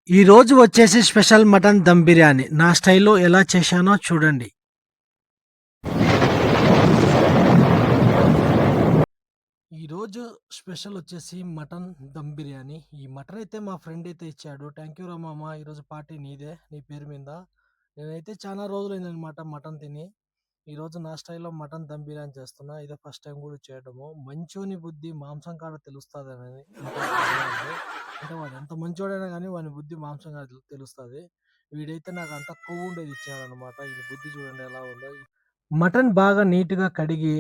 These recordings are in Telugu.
ఈ రోజు వచ్చేసి స్పెషల్ మటన్ దమ్ బిర్యానీ. నా స్టైల్‌లో ఎలా చేశానో చూడండి. ఈరోజు స్పెషల్ వచ్చేసి మటన్ దమ్ బిర్యానీ. ఈ మటన్ అయితే మా ఫ్రెండ్ అయితే ఇచ్చాడు. థ్యాంక్ యూ రా మామ. ఈరోజు పార్టీ నీదే. నీ పేరు మీద. నేనైతే చాలా రోజులైందనమాట మటన్ తిని. ఈరోజు నా స్టైల్‌లో మటన్ దమ్ బిర్యానీ చేస్తున్నా. ఇదే ఫస్ట్ టైం కూడా చేయడము. మంచోని బుద్ధి మాంసం కాడ తెలుస్తదనేది అంటారు పెద్దవాళ్ళు. అంటే వాడు ఎంత మంచోడైనా గానీ వాని బుద్ధి మాంసం కాడ తెలుస్తది. వీడైతే నాకు అంతా కొవ్వుండేది ఇచ్చాడనమాట. ఈని బుద్ధి చూడండి ఎలా ఉందో. మటన్ బాగా నీట్‌గా కడిగి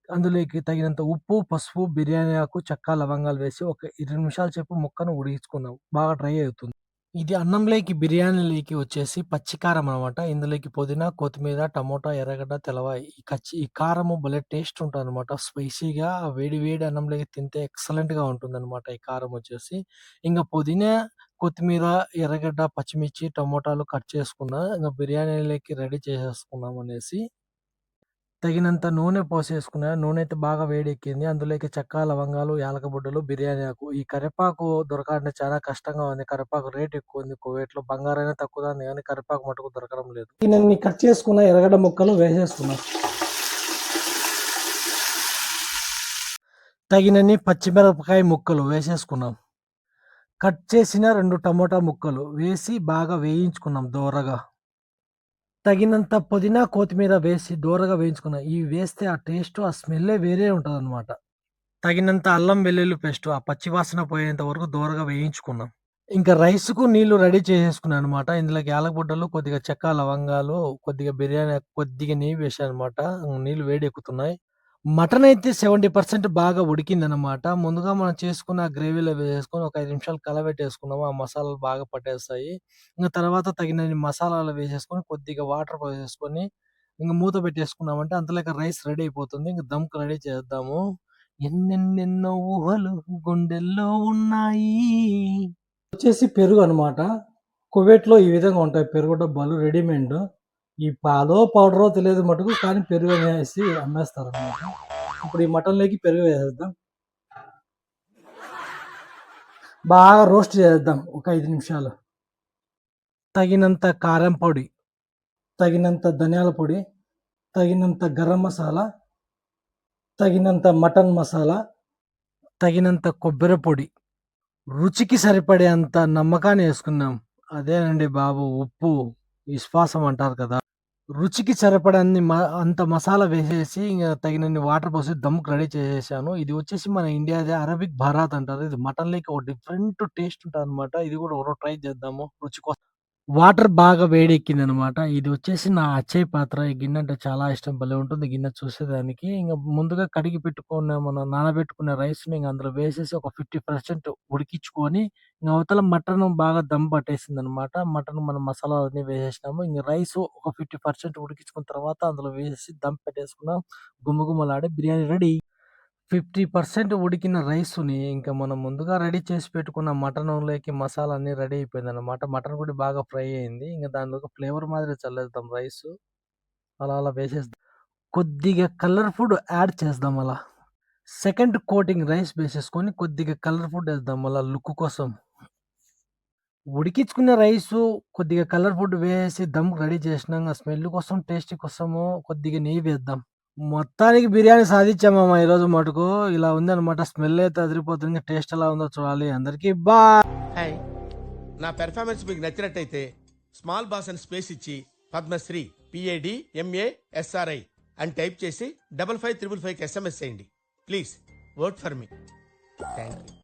అందులోకి తగినంత ఉప్పు, పసుపు, బిర్యానీ ఆకు, చెక్క, లవంగాలు వేసి ఒక 20 నిమిషాల సేపు ముక్కను ఉడికించుకుందాం. బాగా డ్రై అవుతుంది. ఇది అన్నంలోకి, బిర్యానీలోకి వచ్చేసి పచ్చి కారం అనమాట. ఇందులోకి పుదీనా, కొత్తిమీర, టమోటా, ఎర్రగడ్డ, తెల్లవాయి ఈ కారము భలే టేస్ట్ ఉంటదనమాట. స్పైసీగా వేడి వేడి అన్నంలోకి తింటే ఎక్సలెంట్‌గా ఉంటుందనమాట ఈ కారం వచ్చేసి. ఇంక పుదీనా, కొత్తిమీర, ఎర్రగడ్డ, పచ్చిమిర్చి, టమోటాలు కట్ చేసుకున్నా. ఇంక బిర్యానీలోకి రెడీ చేసేసుకుందాం అనేసి తగినంత నూనె పోసేసుకున్నా. నూనె అయితే బాగా వేడెక్కింది. అందులోకి చెక్క, లవంగాలు, యాలక బుడ్డలు, బిర్యానీ ఆకు. ఈ కరివేపాకు దొరకాలంటే చాలా కష్టంగా ఉంది. కరివేపాకు రేట్ ఎక్కువుంది కువైట్‌లో. బంగారైనా తక్కువగా ఉంది గానీ కరివేపాకు మటుకు దొరకడం లేదు. దీన్ని కట్ చేసుకున్న ఎర్రగడ్డ ముక్కలు వేసేసుకున్నా. తగినన్ని పచ్చిమిరపకాయ ముక్కలు వేసేసుకున్నాం. కట్ చేసిన 2 టమోటా ముక్కలు వేసి బాగా వేయించుకున్నాం దోరగా. తగినంత పుదీనా, కొత్తిమీర వేసి దోరగా వేయించుకున్నా. ఇవి వేస్తే ఆ టేస్ట్, ఆ స్మెల్లే వేరే ఉంటదనమాట. తగినంత అల్లం వెల్లుల్లి పేస్ట్ ఆ పచ్చి వాసన పోయేంత వరకు దోరగా వేయించుకున్నాం. ఇంకా రైస్‌కు నీళ్లు రెడీ చేసేసుకున్నాననమాట. ఇందులోకి యాలకుబుడ్డలు, కొద్దిగా చెక్క, లవంగాలు, కొద్దిగా బిర్యానీ ఆకు, కొద్దిగా నెయ్యి వేశాననమాట. నీళ్లు వేడెక్కుతున్నాయి. మటన్ అయితే 70% బాగా ఉడికిందనమాట. ముందుగా మనం చేసుకున్న గ్రేవీలో వేసేసుకొని ఒక 5 నిమిషాలు కలబెట్టేసుకున్నాము. ఆ మసాలాలు బాగా పట్టేస్తాయి. ఇంక తర్వాత తగినన్ని మసాలాలు వేసేసుకొని, కొద్దిగా వాటర్ పోసేసుకొని, ఇంక మూత పెట్టేసుకున్నామంటే అంతలోకి రైస్ రెడీ అయిపోతుంది. ఇంక దమ్‌కి రెడీ చేద్దాము. ఎన్నెన్నెన్నో ఊహలు గుండెల్లో ఉన్నాయి. వచ్చేసి పెరుగనమాట. కువైట్‌లో ఈ విధంగా ఉంటాయి పెరుగు డబ్బాలు రెడీమేడ్. ఈ పాలో, పౌడరో తెలియదు మటుకు కానీ పెరుగనేసి అమ్మేస్తారనమాట. ఇప్పుడు ఈ మటన్‌లోకి పెరుగు వేసేద్దాం. బాగా రోస్ట్ చేసేద్దాం ఒక 5 నిమిషాలు. తగినంత కారం పొడి, తగినంత ధనియాల పొడి, తగినంత గరం మసాలా, తగినంత మటన్ మసాలా, తగినంత కొబ్బరి పొడి, రుచికి సరిపడేంత నమ్మకాన్ని యేసుకున్నాం. అదేనండి బాబు ఉప్పు, విశ్వాసం అంటారు కదా! రుచికి సరిపడన్ని అంత మసాలా వేసేసి, ఇంగ తగినన్ని వాటర్ పోసి దమ్‌కి రెడీ చేసేసాను. ఇది వచ్చేసి మన ఇండియాదే అరబిక్ బరాత్ అంటారు. ఇది మటన్‌లోకి ఒక డిఫరెంట్ టేస్ట్ ఉంటదనమాట. ఇది కూడా ఒకరోజు ట్రై చేద్దాము రుచి కోసం. వాటర్ బాగా వేడెక్కిందనమాట. ఇది వచ్చేసి నా అచ్చయ్ పాత్ర. ఈ గిన్నె అంటే చాలా ఇష్టం. భలే ఉంటుంది గిన్నె చూసేదానికి. ఇంగ ముందుగా కడిగి పెట్టుకున్న మనం నానబెట్టుకున్న రైస్‌ని ఇంగ అందులో వేసేసి ఒక 50% ఉడికించుకొని, ఇంగ అవతల మటను బాగా దమ్ పట్టేసిందనమాట. మటన్ మనం మసాలాలన్నీ వేసేసినాము. ఇంగ రైసు ఒక 50% ఉడికించుకున్న తర్వాత అందులో వేసేసి దమ్ పెట్టేసుకున్నాం. గుమగుమలాడే బిర్యానీ రెడీ. 50% ఉడికిన రైసుని ఇంకా మనం ముందుగా రెడీ చేసి పెట్టుకున్న మటనులోకి మసాలా అన్నీ రెడీ అయిపోయిందనమాట. మటన్ కూడా బాగా ఫ్రై అయింది. ఇంక దానిలోకి ఫ్లేవర్ మాదిరి చల్లేద్దాం రైసు. అలా అలా వేసేద్దాం. కొద్దిగా కలర్ ఫుడ్ యాడ్ చేద్దాం అలా. సెకండ్ కోటింగ్ రైస్ వేసేసుకొని కొద్దిగా కలర్ ఫుడ్ ఏద్దాం అలా లుక్ కోసం. ఉడికించుకున్న రైసు కొద్దిగా కలర్ ఫుడ్ వేసి దమ్ రెడీ చేసినాంక స్మెల్ కోసం, టేస్ట్ కోసము కొద్దిగా నెయ్యి వేద్దాం. మొత్తానికి బిర్యానీ సాధించామమ్మ ఈరోజు మటుకు. ఇలా ఉందనమాట. స్మెల్ అయితే అదిరిపోతుంది. టేస్ట్ ఎలా ఉందో చూడాలి. అందరికీ హాయ్, నా పెర్ఫార్మెన్స్ మీకు నచ్చినట్టయితే స్మాల్ బాస్ అని స్పేస్ ఇచ్చి పద్మశ్రీ PADMASRI అని టైప్ చేసి 5555కి SMS చేయండి. Please vote for me. Thank you.